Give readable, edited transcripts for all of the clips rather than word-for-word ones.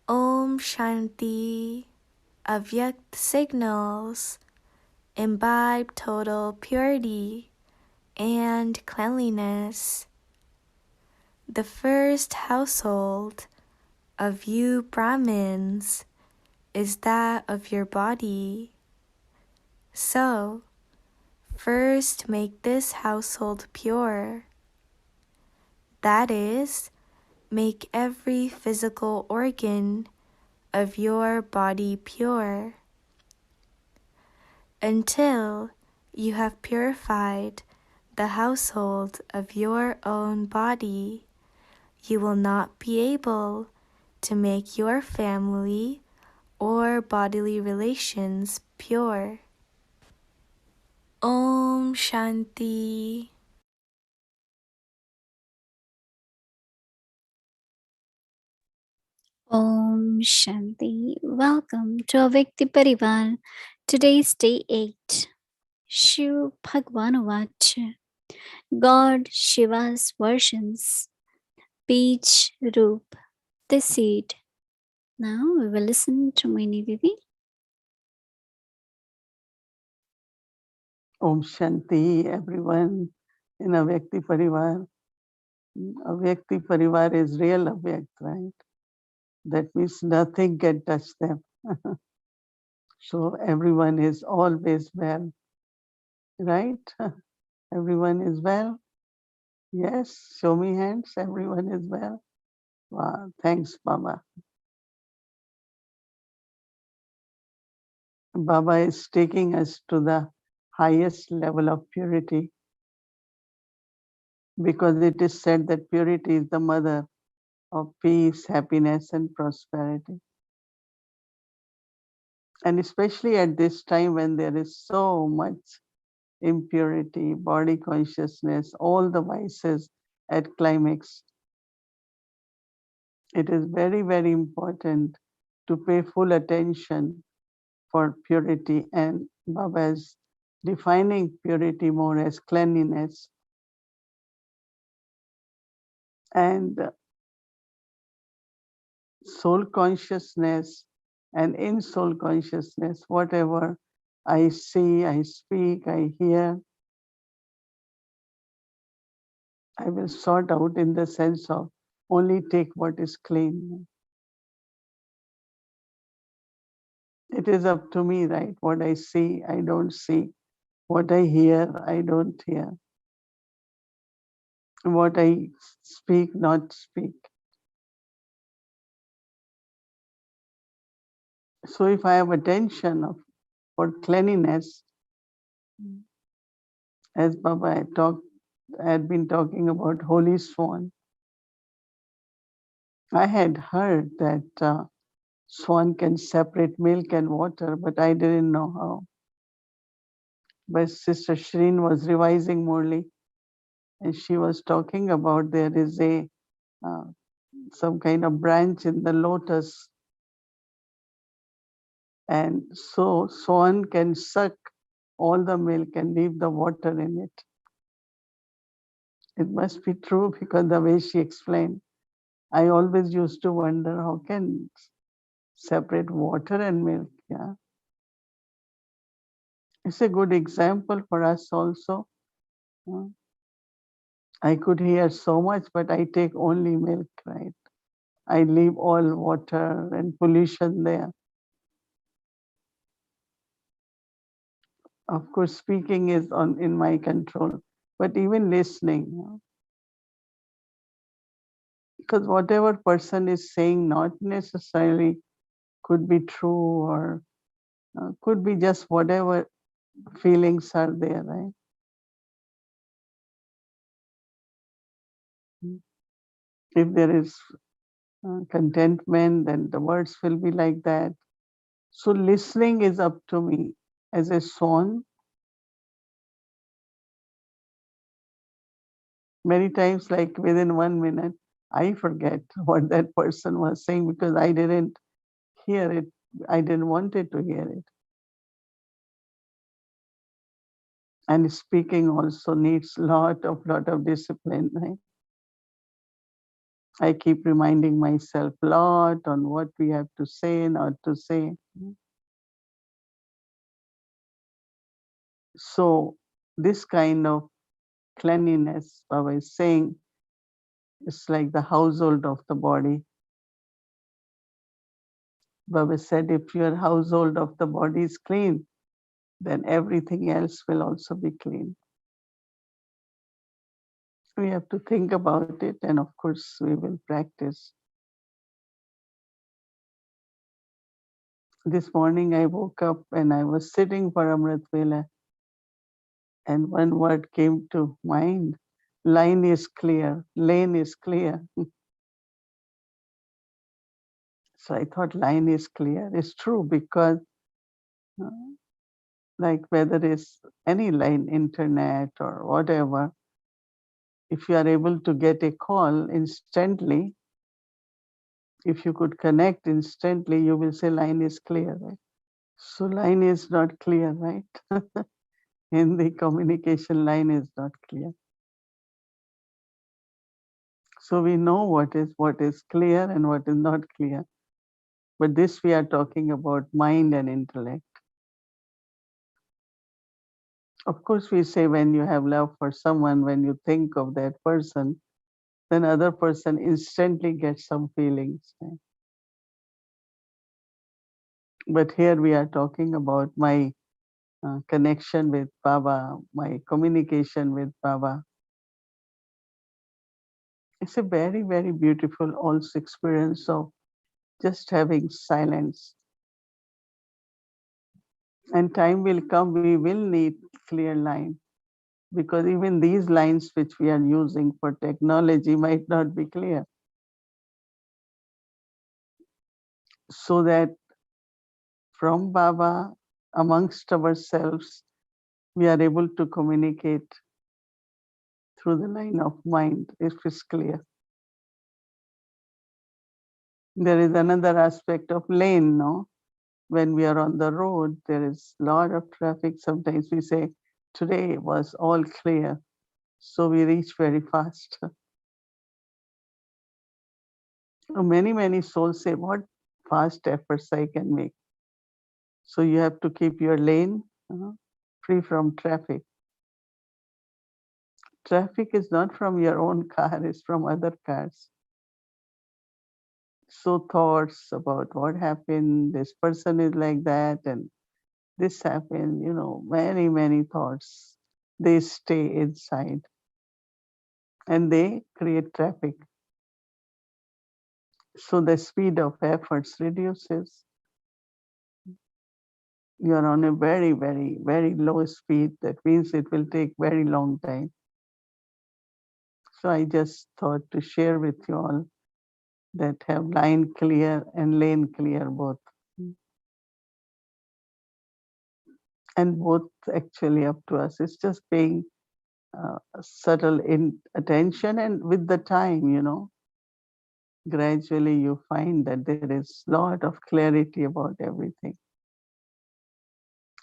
Om Shanti. Avyakt signals imbibe total purity and cleanliness. The first household of you Brahmins is that of your body. So, first make this household pure. That is, make every physical organ of your body pure. Until you have purified the household of your own body, you will not be able to make your family or bodily relations pure. Om Shanti. Om Shanti. Welcome to Avyakti Parivar. Today's day 8. Shiv Bhagwanavach. God Shiva's versions. Beach Roop. The seed. Now we will listen to Mohini Didi. Om Shanti, everyone in Avyakti Parivar. Avyakti Parivar is real Avyak, right? That means nothing can touch them. So everyone is always well, right? Everyone is well. Yes, show me hands. Everyone is well. Wow, thanks, Baba. Baba is taking us to the highest level of purity because it is said that purity is the mother of peace, happiness, and prosperity. And especially at this time when there is so much impurity, body consciousness, all the vices at climax, it is very, very important to pay full attention for purity. And Baba is defining purity more as cleanliness. And soul consciousness and in soul consciousness, whatever I see, I speak, I hear, I will sort out in the sense of only take what is clean. It is up to me, right? What I see, I don't see. What I hear, I don't hear. What I speak, not speak. So if I have attention for cleanliness, as Baba had been talking about holy swan, I had heard that swan can separate milk and water, but I didn't know how. But Sister Shireen was revising Murli, and she was talking about there is some kind of branch in the lotus, and so swan can suck all the milk and leave the water in it. It must be true because the way she explained, I always used to wonder how can separate water and milk. Yeah, it's a good example for us also. Uh, I could hear so much, but I take only milk, right? I leave all water and pollution there. Of course, speaking is in my control, but even listening, because whatever person is saying not necessarily could be true or could be just whatever feelings are there, right? If there is contentment, then the words will be like that. So listening is up to me. As a swan, many times, like within 1 minute, I forget what that person was saying because I didn't hear it. I didn't wanted to hear it. And speaking also needs lot of discipline, right? I keep reminding myself lot on what we have to say, not to say. So this kind of cleanliness, Baba is saying, is like the household of the body. Baba said, if your household of the body is clean, then everything else will also be clean. We have to think about it, and of course, we will practice. This morning, I woke up and I was sitting for Amrit Vela, and one word came to mind: line is clear, lane is clear. So I thought line is clear. It's true because, uh, like whether it's any line, internet or whatever, if you are able to get a call instantly, if you could connect instantly, you will say line is clear, right? So line is not clear, right? In the communication, line is not clear. So we know what is clear and what is not clear. But this we are talking about mind and intellect. Of course, we say when you have love for someone, when you think of that person, then other person instantly gets some feelings. Right? But here we are talking about my connection with Baba, my communication with Baba. It's a very, very beautiful also experience of just having silence. And time will come, we will need clear line because even these lines which we are using for technology might not be clear. So that from Baba, amongst ourselves, we are able to communicate through the line of mind if it's clear. There is another aspect of lane, no? When we are on the road, there is a lot of traffic. Sometimes we say, today was all clear. So we reach very fast. Many, many souls say, what fast efforts I can make. So you have to keep your lane free from traffic. Traffic is not from your own car, it's from other cars. So thoughts about what happened, this person is like that, and this happened, many, many thoughts. They stay inside and they create traffic. So the speed of efforts reduces. You are on a very, very, very low speed. That means it will take very long time. So I just thought to share with you all that have line clear and lane clear both. And both actually up to us. It's just paying subtle attention, and with the time, gradually you find that there is a lot of clarity about everything.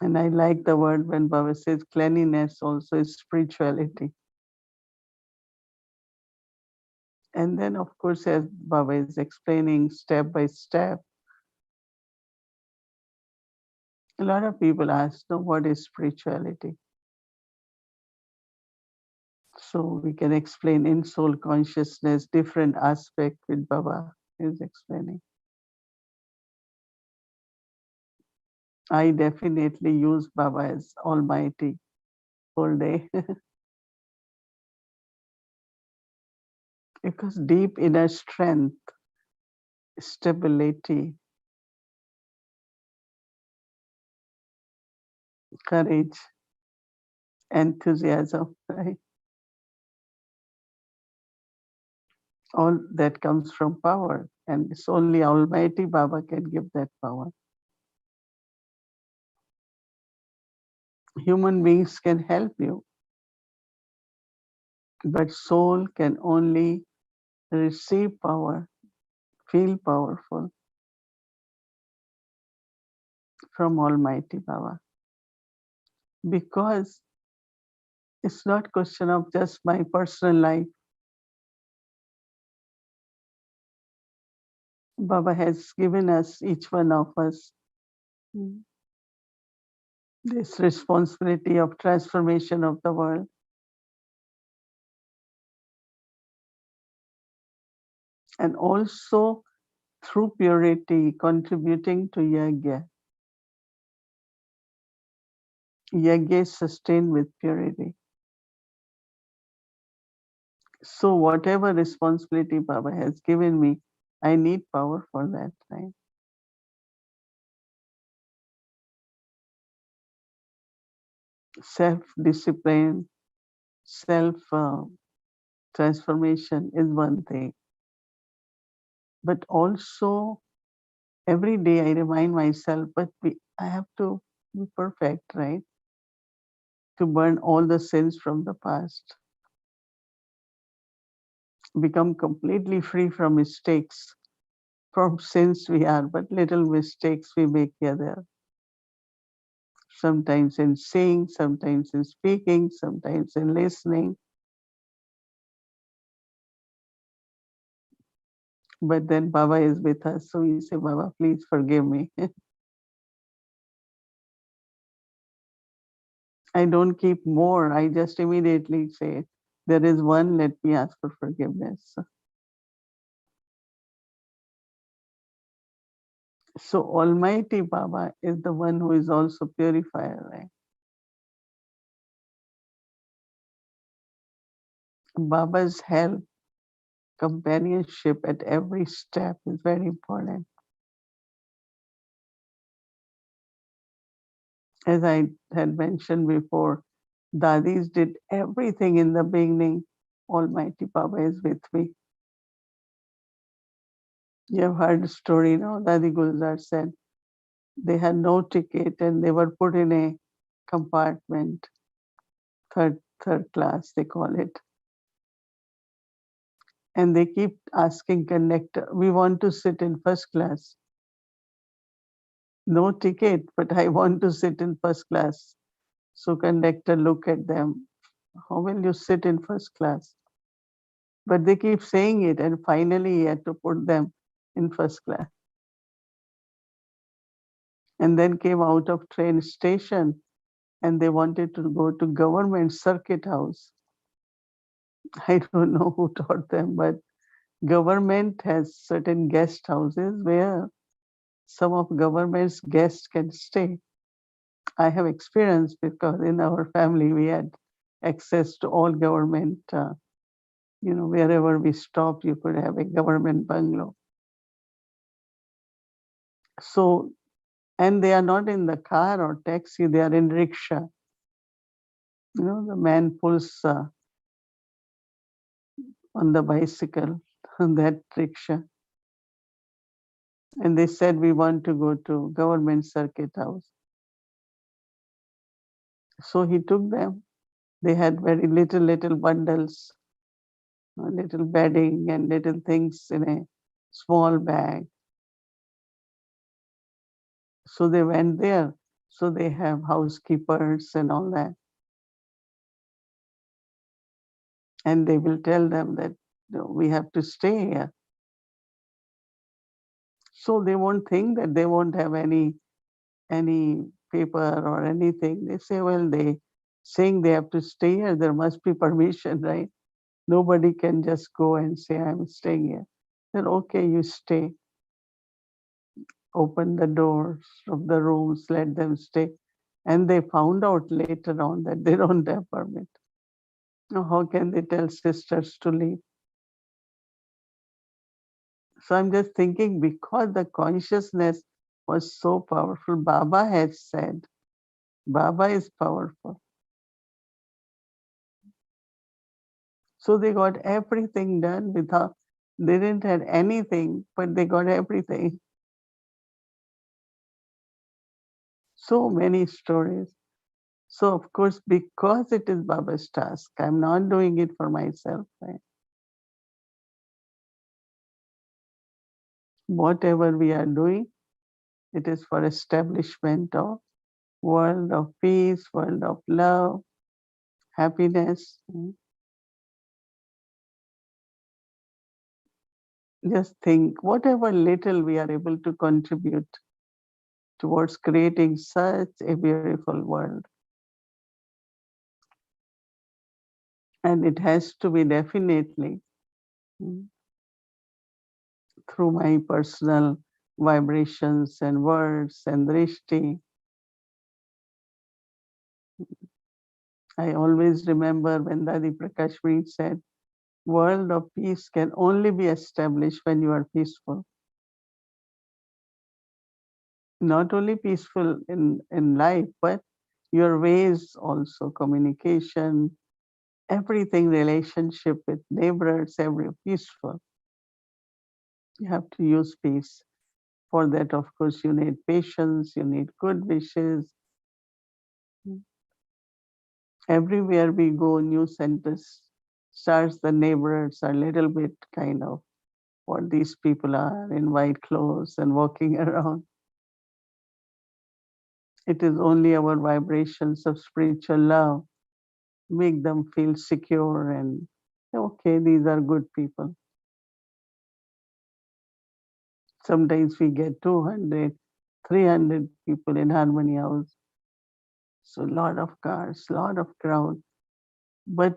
And I like the word when Baba says cleanliness also is spirituality. And then, of course, as Baba is explaining step by step, a lot of people ask, no, what is spirituality? So we can explain in soul consciousness, different aspect with Baba is explaining. I definitely use Baba as Almighty whole day. Because deep inner strength, stability, courage, enthusiasm, right? All that comes from power. And it's only Almighty Baba can give that power. Human beings can help you, but soul can only receive power, feel powerful from Almighty Baba. Because it's not question of just my personal life. Baba has given us, each one of us, this responsibility of transformation of the world. And also through purity, contributing to yajna. Yajna is sustained with purity. So whatever responsibility Baba has given me, I need power for that, right? Self-discipline, self-transformation is one thing. But also every day I remind myself, but I have to be perfect, right? To burn all the sins from the past. Become completely free from mistakes. From sins we are, but little mistakes we make here there. Sometimes in saying, sometimes in speaking, sometimes in listening. But then Baba is with us, so we say, Baba, please forgive me. I don't keep more. I just immediately say, there is one, let me ask for forgiveness. So Almighty Baba is the one who is also purifier, right? Baba's help, companionship at every step is very important. As I had mentioned before, Dadis did everything in the beginning. Almighty Baba is with me. You have heard the story, no? Dadi Gulzar said they had no ticket and they were put in a compartment, third class, they call it. And they keep asking conductor, we want to sit in first class. No ticket, but I want to sit in first class. So conductor look at them. How will you sit in first class? But they keep saying it, and finally he had to put them in first class. And then came out of train station and they wanted to go to government circuit house. I don't know who taught them, but government has certain guest houses where some of government's guests can stay. I have experience because in our family we had access to all government, wherever we stopped, you could have a government bungalow. So, and they are not in the car or taxi, they are in rickshaw. The man pulls on the bicycle, on that rickshaw. And they said, we want to go to government circuit house. So he took them. They had very little bundles, little bedding and little things in a small bag. So they went there. So they have housekeepers and all that. And they will tell them that we have to stay here. So they won't think that they won't have any paper or anything. They say, well, they saying they have to stay here, there must be permission, right? Nobody can just go and say, I'm staying here. Then, okay, you stay. Open the doors of the rooms, let them stay. And they found out later on that they don't have permit. Now, how can they tell sisters to leave? So I'm just thinking, because the consciousness was so powerful, Baba has said, Baba is powerful. So they got everything done without, they didn't have anything, but they got everything. So many stories. So of course, because it is Baba's task, I'm not doing it for myself. Right? Whatever we are doing, it is for establishment of world of peace, world of love, happiness. Just think, whatever little we are able to contribute towards creating such a beautiful world. And it has to be definitely through my personal vibrations and words and drishti. I always remember when Dadi Prakashmani said, world of peace can only be established when you are peaceful. Not only peaceful in life, but your ways also, communication, everything, relationship with neighbors, every peaceful. You have to use peace. For that, of course, you need patience, you need good wishes. Everywhere we go, new centers starts, the neighbors are a little bit kind of what these people are in white clothes and walking around. It is only our vibrations of spiritual love make them feel secure and okay, these are good people. Sometimes we get 200, 300 people in Harmony House. So a lot of cars, a lot of crowd. But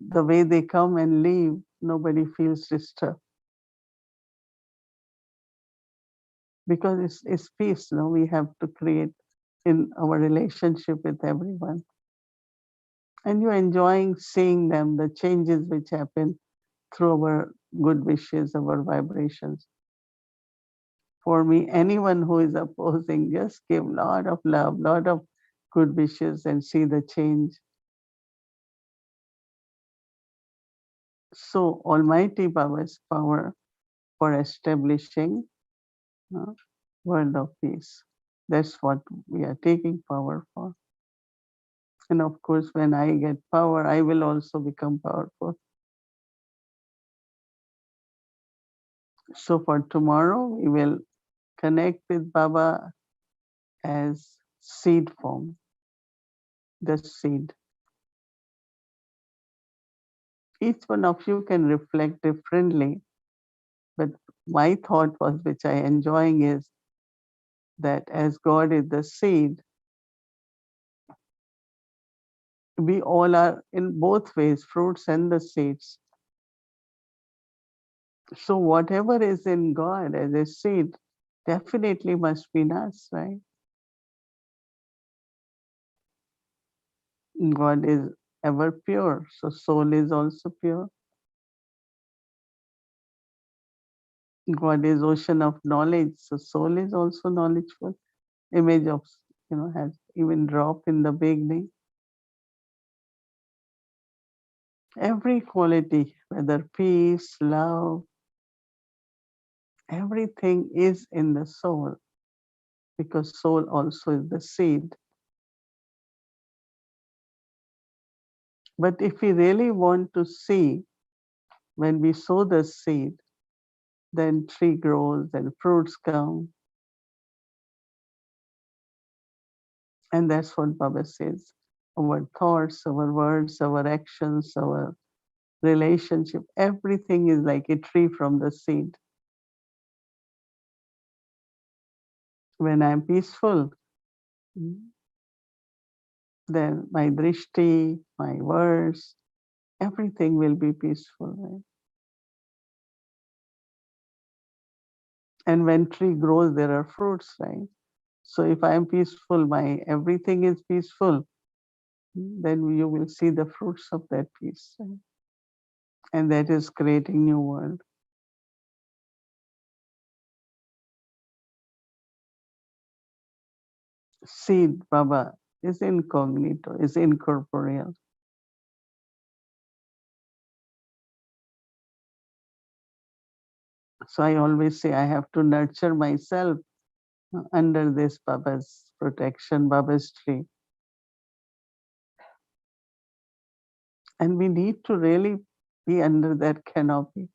the way they come and leave, nobody feels disturbed. Because it's peace, no? We have to create in our relationship with everyone. And you're enjoying seeing them, the changes which happen through our good wishes, our vibrations. For me, anyone who is opposing, just give a lot of love, lot of good wishes and see the change. So Almighty Baba's power for establishing world of peace. That's what we are taking power for. And of course, when I get power, I will also become powerful. So for tomorrow, we will connect with Baba as seed form, the seed. Each one of you can reflect differently, but my thought was, which I enjoying, is that as God is the seed, we all are in both ways, fruits and the seeds. So whatever is in God as a seed definitely must be in us, right? God is ever pure, so soul is also pure. God is ocean of knowledge, so soul is also knowledgeful. Image of, has even dropped in the beginning. Every quality, whether peace, love, everything is in the soul, because soul also is the seed. But if we really want to see, when we sow the seed, then tree grows and fruits come. And that's what Baba says. Our thoughts, our words, our actions, our relationship, everything is like a tree from the seed. When I'm peaceful, then my drishti, my words, everything will be peaceful. Right? And when tree grows, there are fruits, right? So if I am peaceful, my everything is peaceful, then you will see the fruits of that peace. Right? And that is creating new world. Seed, Baba, is incognito, is incorporeal. So I always say I have to nurture myself under this Baba's protection, Baba's tree. And we need to really be under that canopy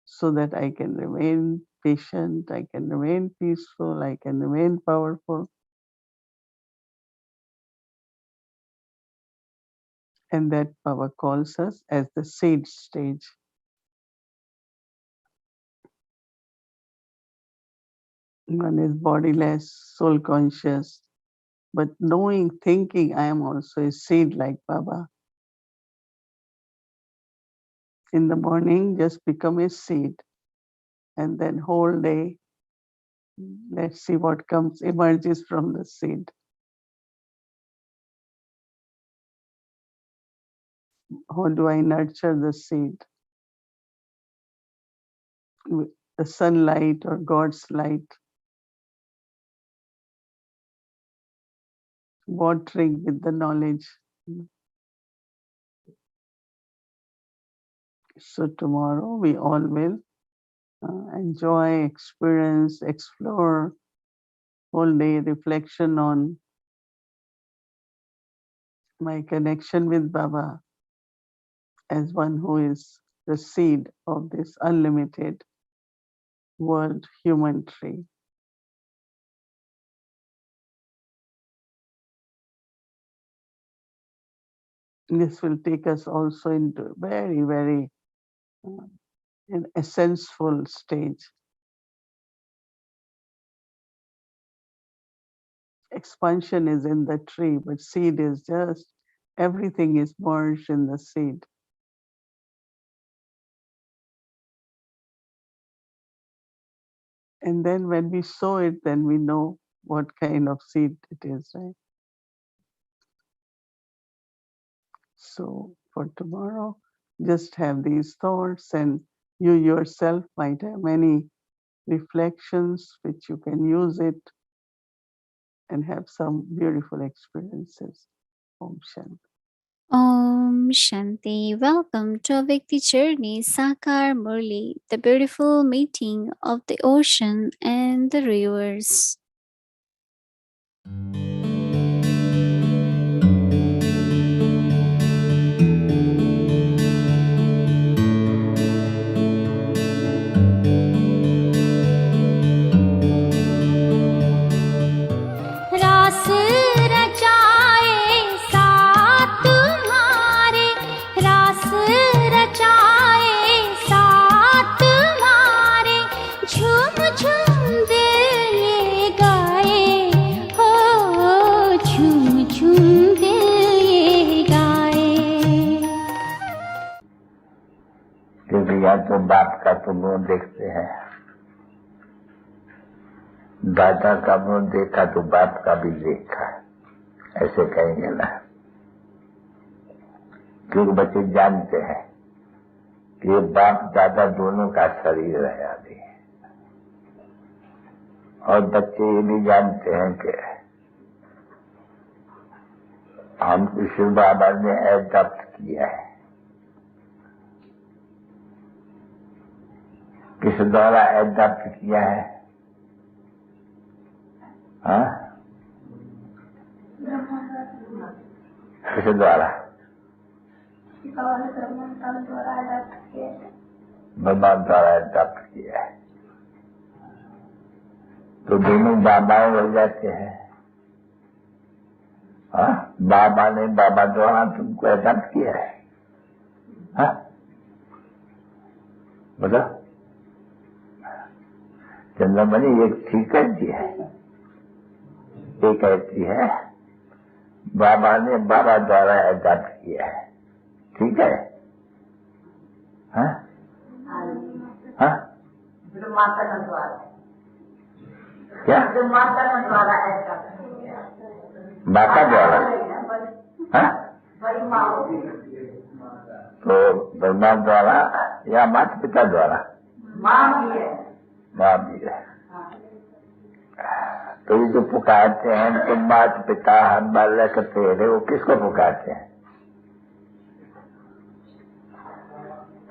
so that I can remain patient, I can remain peaceful, I can remain powerful. And that Baba calls us as the seed stage. One is bodiless, soul conscious, but knowing, thinking I am also a seed like Baba. In the morning, just become a seed. And then whole day, let's see what comes, emerges from the seed. How do I nurture the seed? With the sunlight or God's light. Watering with the knowledge. So tomorrow we all will enjoy, experience, explore, whole day reflection on my connection with Baba as one who is the seed of this unlimited world human tree. This will take us also into very, very an essential stage. Expansion is in the tree, but seed is just, everything is merged in the seed. And then when we sow it, then we know what kind of seed it is, right? So for tomorrow, just have these thoughts, and you yourself might have many reflections which you can use it and have some beautiful experiences. Om Shanti. Om Shanti. Welcome to Awake the Journey, Sakar Murli, the beautiful meeting of the ocean and the rivers. रास रचाए साथ तुम्हारे, रास रचाए साथ तुम्हारे, झूम झूम दिल ये गाए, हो झूम झूम दिल ये गाए। क्योंकि या तो बाप का तो मुंह देखते हैं, दादा का मुंह देखा तो बाप का भी देखा, ऐसे कहेंगे ना। क्योंकि बच्चे जानते हैं कि ये बाप दादा दोनों का शरीर है अभी, और बच्चे ये भी जानते हैं कि हमको शिव बाबा ने एडॉप्ट किया है। किस द्वारा एडॉप्ट किया है? हाँ, किस द्वारा? ब्रह्मा द्वारा एडॉप्ट किया है। तो दोनों बाबाएं हो जाते हैं। हाँ, बाबा ने बाबा द्वारा तुमको एडॉप्ट किया है। हाँ, मतलब चंद्रमणि एक ठीक कहती है, एक कहती है बाबा ने बाबा द्वारा अडॉप्ट किया है, ठीक है? हाँ हाँ माता द्वारा क्या? माता द्वारा माता द्वारा? हाँ बड़ी माँ होगी तो ब्रह्मा द्वारा या माता पिता द्वारा? माँ भी है। माँ भी है। तो ये जो पुकारते हैं तो माता पिता हम बालक तेरे, वो किसको पुकारते हैं?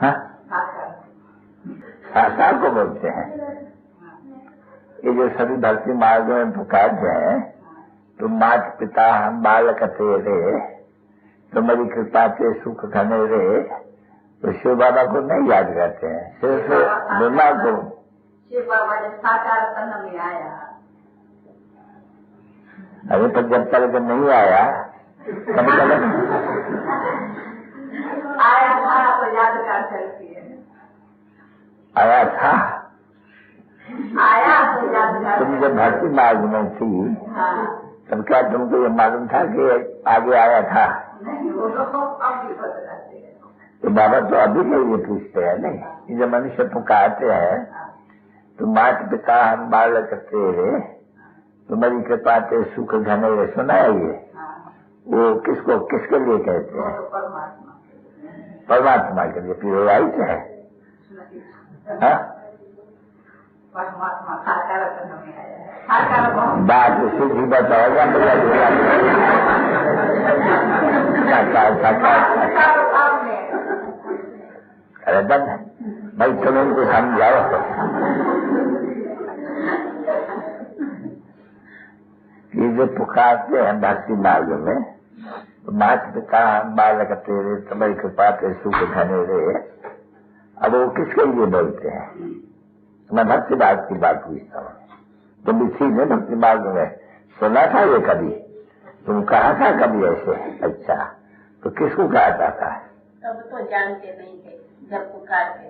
हाँ साकार को बोलते हैं। ये जो सभी भक्ति मार्गों में पुकारते हैं तो माता पिता हम बालक तेरे, तुम्हारी कृपा से सुख घने रे, तो शिव बाबा को नहीं याद करते हैं, सिर्फ ब्रह्मा को। शिव बाबा जब साकार तन में आया, अरे तो जब तक नहीं आया तब तक आया था तो याद कर सकती है। आया था, आया तो याद कर। तुम जब भक्ति मार्ग में थी हाँ तब क्या तुमको ये मालूम था कि आगे आया था? नहीं, वो लोग अब भी बताते हैं। तो बाबा तो अभी के लिए पूछते हैं नहीं, जब मनुष्य पुकारते हैं तो माता पिता हम बालक तेरे, तुम्हारी कृपा से सुख घने, सुना है ये? वो किसको किसके लिए कहते हैं? परमात्मा के लिए। फिर राइट है? हाँ? परमात्मा साकार तन में आया है। साकार बहुत बात सीधी बताएगा मेरा साकार भाव में। अरे बंद भाई, तुम इनको समझाओ। ये जो पुकारते हैं भक्ति मार्ग में तो माता पिता हम बालक तेरे, तुम्हारी कृपा से सुख घने रे, अब वो किसके लिए बोलते हैं? मैं भक्ति मार्ग की बात पूछता हूँ। तुम भी थी ना भक्ति मार्ग में, सुना था ये कभी? तुम कहा था कभी ऐसे? अच्छा, तो किसको कहता था? तब तो जानते नहीं थे जब पुकारते थे।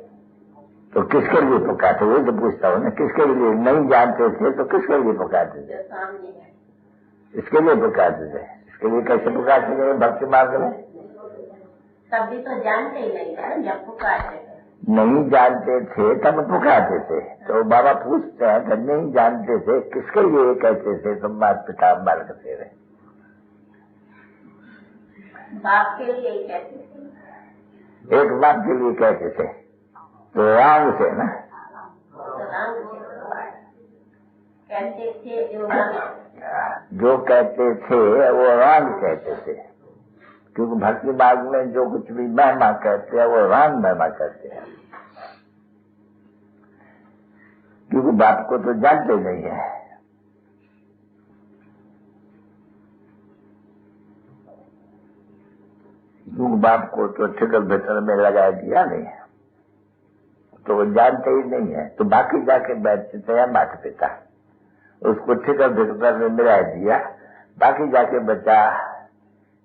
तो किसके लिए पुकारते? वही तो पूछता हूँ ना, किसके लिए? नहीं जानते थे तो किसके लिए पुकारते थे? सामने है इसके लिए पुकारते थे। इसके लिए कैसे पुकारते थे भक्ति मार्ग में? तब भी तो जानते ही नहीं थे जब पुकारते थे। नहीं जानते थे तब पुकारते थे। तो बाबा पूछते हैं कि नहीं जानते थे किसके लिए कहते थे तुम माता पिता बालक तेरे? बाप के लिए ही कहते थे। एक बाप के लिए कहते थे तो राम से ना, तो राम कहते थे जो कहते थे वो राम कहते थे, क्योंकि भक्ति मार्ग में जो कुछ भी महिमा कहते हैं वो राम महिमा कहते हैं, क्योंकि बाप को तो जानते नहीं है। क्योंकि बाप को तो ठिकर भीतर में लगा दिया नहीं, तो वो जानते ही नहीं है। तो बाकी जाके बैठते हैं माता पिता, उसको ठिकर भीतर में मिला दिया, बाकी जाके बचा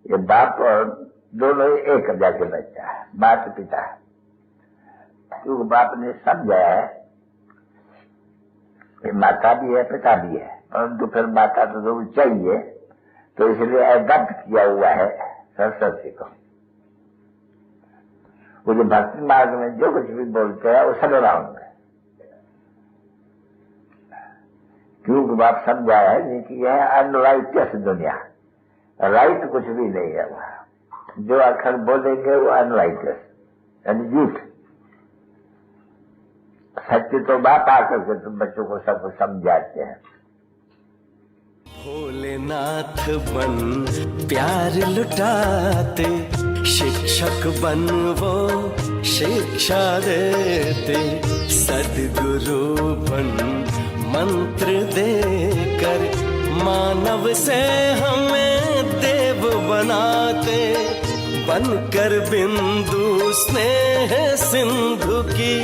ये बाप और दोनों एक जाके बचा माता पिता। क्योंकि बाप ने समझा है कि माता भी है पिता भी है, परंतु फिर माता तो जरूर चाहिए, तो इसलिए एडॉप्ट किया हुआ है सरस्वती को। वो जो भक्ति मार्ग में जो कुछ भी बोलते हैं वो सब रॉन्ग है, क्योंकि बाप समझा है कि यह अनराइटियस दुनिया, राइट कुछ भी नहीं है वहां। जो अक्षर बोलेंगे वो अनराइटियस यानी झूठ। सत्य तो बाप आकर के तुम बच्चों को सब कुछ समझाते हैं। भोलेनाथ बन प्यार लुटाते, शिक्षक बन वो शिक्षा देते, सद्गुरु बन मंत्र देकर मानव से हमें देव बनाते, बनकर बिंदु स्नेह सिंधु की,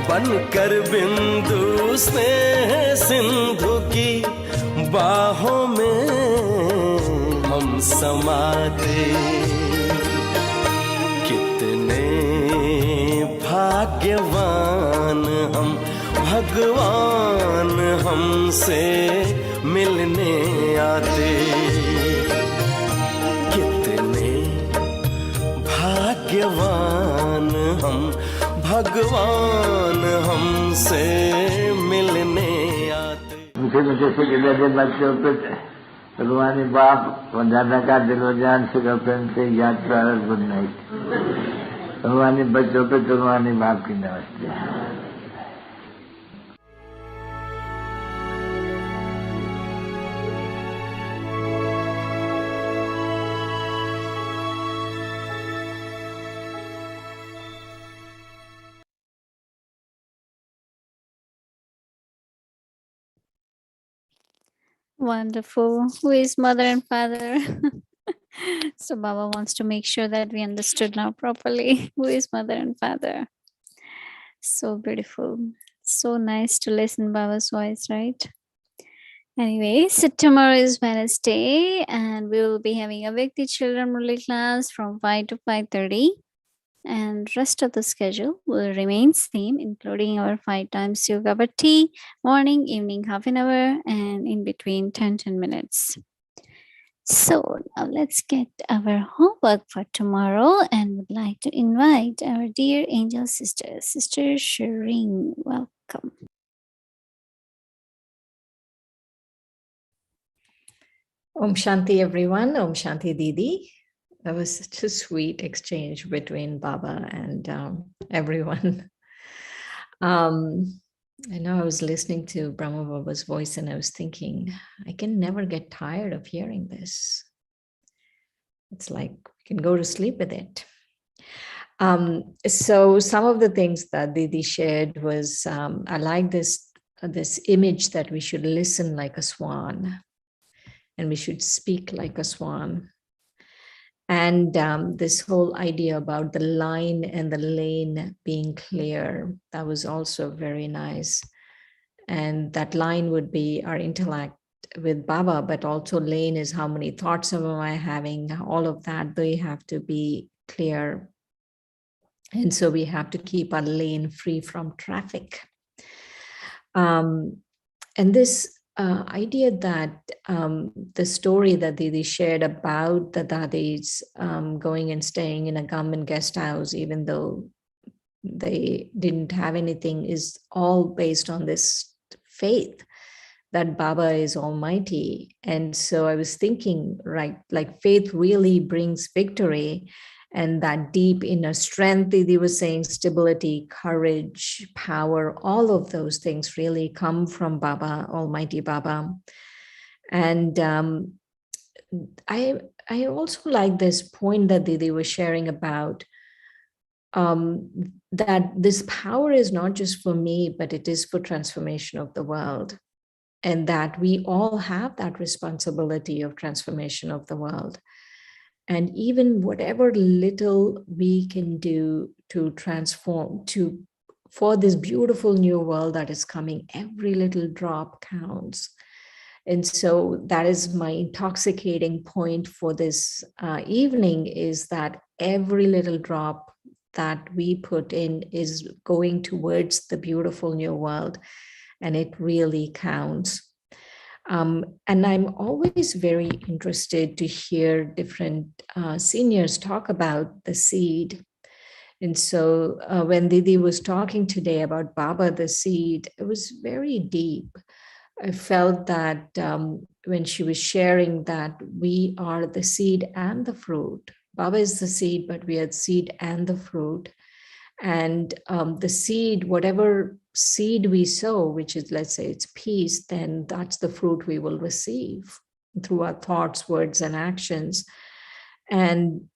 बनकर बिंदु स्नेह सिंधु की बाहों में हम समाते। कितने भाग्यवान भगवान हमसे मिलने आते। कितने भाग्यवान हम, भगवान हमसे मिलने आते। मुझे जैसे गिरधर बच्चे होते थे, भगवान बाप दादा का दिलोजान से गर्लफ्रेंड से यात्रा गुड नाइट। भगवान बच्चों पे भगवान बाप की नमस्ते। Wonderful. Who is mother and father? So Baba wants to make sure that we understood now properly. Who is mother and father? So beautiful. So nice to listen Baba's voice, right? Anyway, so tomorrow is Wednesday and we will be having a Vikti Children Murli class from 5 to 5:30. And rest of the schedule will remain same, including our 5 times yoga bhatti, morning, evening, half an hour, and in between 10 minutes. So now let's get our homework for tomorrow and would like to invite our dear angel sister, Sister Shireen. Welcome. Om Shanti, everyone. Om Shanti, Didi. That was such a sweet exchange between Baba and everyone. I know I was listening to Brahma Baba's voice and I was thinking, I can never get tired of hearing this. It's like we can go to sleep with it. So some of the things that Didi shared was, I like this image that we should listen like a swan and we should speak like a swan. And this whole idea about the line and the lane being clear, that was also very nice. And that line would be our intellect with Baba, but also lane is how many thoughts am I having, all of that, they have to be clear. And so we have to keep our lane free from traffic. And this idea that the story that Didi shared about the Dadis going and staying in a government guest house, even though they didn't have anything, is all based on this faith that Baba is almighty. And so I was thinking, right, like faith really brings victory. And that deep inner strength, Didi was saying, stability, courage, power, all of those things really come from Baba, Almighty Baba. And I also like this point that Didi was sharing about that this power is not just for me, but it is for transformation of the world. And that we all have that responsibility of transformation of the world. And even whatever little we can do to transform, for this beautiful new world that is coming, every little drop counts. And so that is my intoxicating point for this evening, is that every little drop that we put in is going towards the beautiful new world, and it really counts. And I'm always very interested to hear different seniors talk about the seed. And so when Didi was talking today about Baba, the seed, it was very deep. I felt that when she was sharing that we are the seed and the fruit. Baba is the seed, but we are the seed and the fruit. And the seed, whatever seed we sow, which is, let's say it's peace, then that's the fruit we will receive through our thoughts, words, and actions. And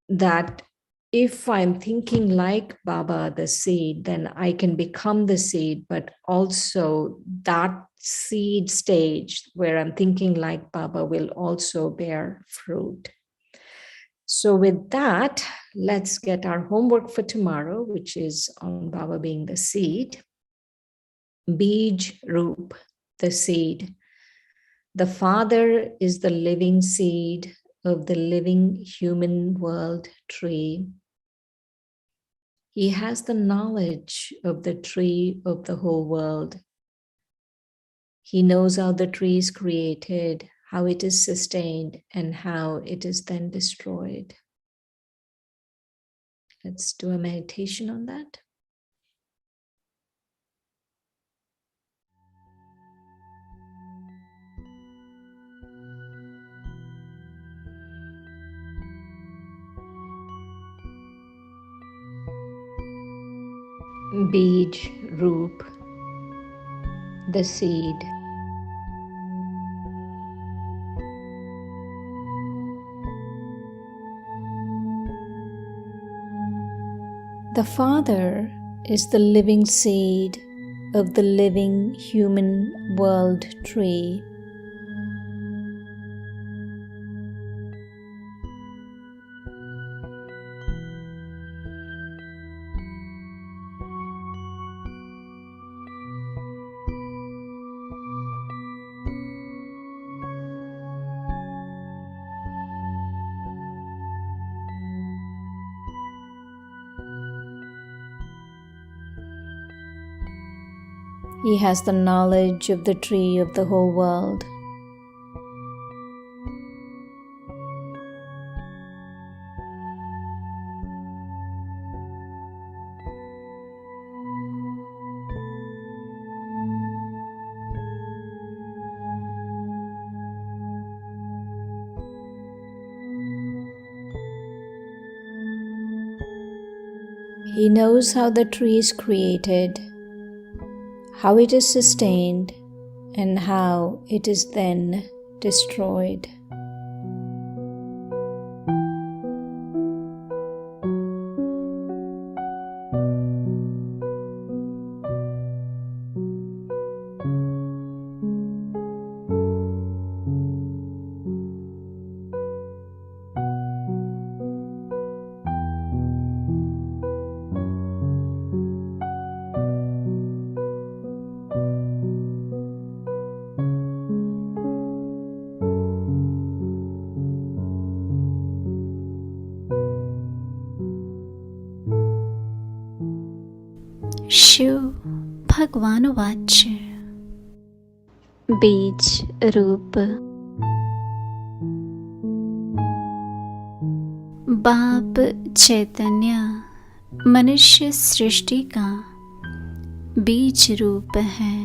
that if I'm thinking like Baba, the seed, then I can become the seed, but also that seed stage where I'm thinking like Baba will also bear fruit. So with that, let's get our homework for tomorrow, which is on Baba being the seed. Bij Roop, the seed. The Father is the living seed of the living human world tree. He has the knowledge of the tree of the whole world. He knows how the tree is created, how it is sustained, and how it is then destroyed. Let's do a meditation on that. Bij, root, the seed. The Father is the living seed of the living human world tree. He has the knowledge of the tree of the whole world. He knows how the tree is created, how it is sustained, and how it is then destroyed. Shiv भगवान वाच्य बीज रूप बाप चैतन्य मनुष्य सृष्टि का बीज रूप है।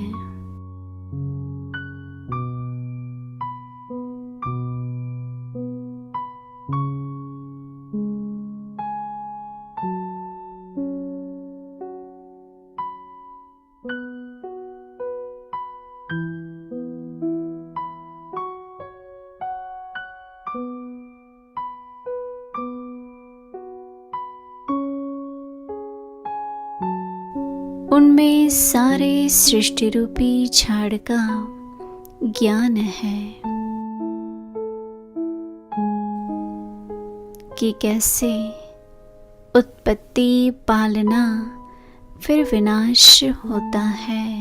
उनमें सारे सृष्टि रूपी झाड़ का ज्ञान है कि कैसे उत्पत्ति, पालना, फिर विनाश होता है।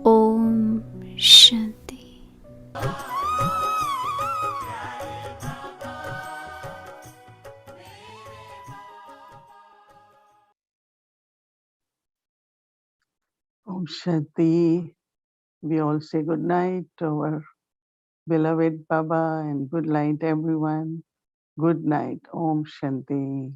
Om Shanti. Om Shanti. We all say good night to our beloved Baba and good night everyone. Good night. Om Shanti.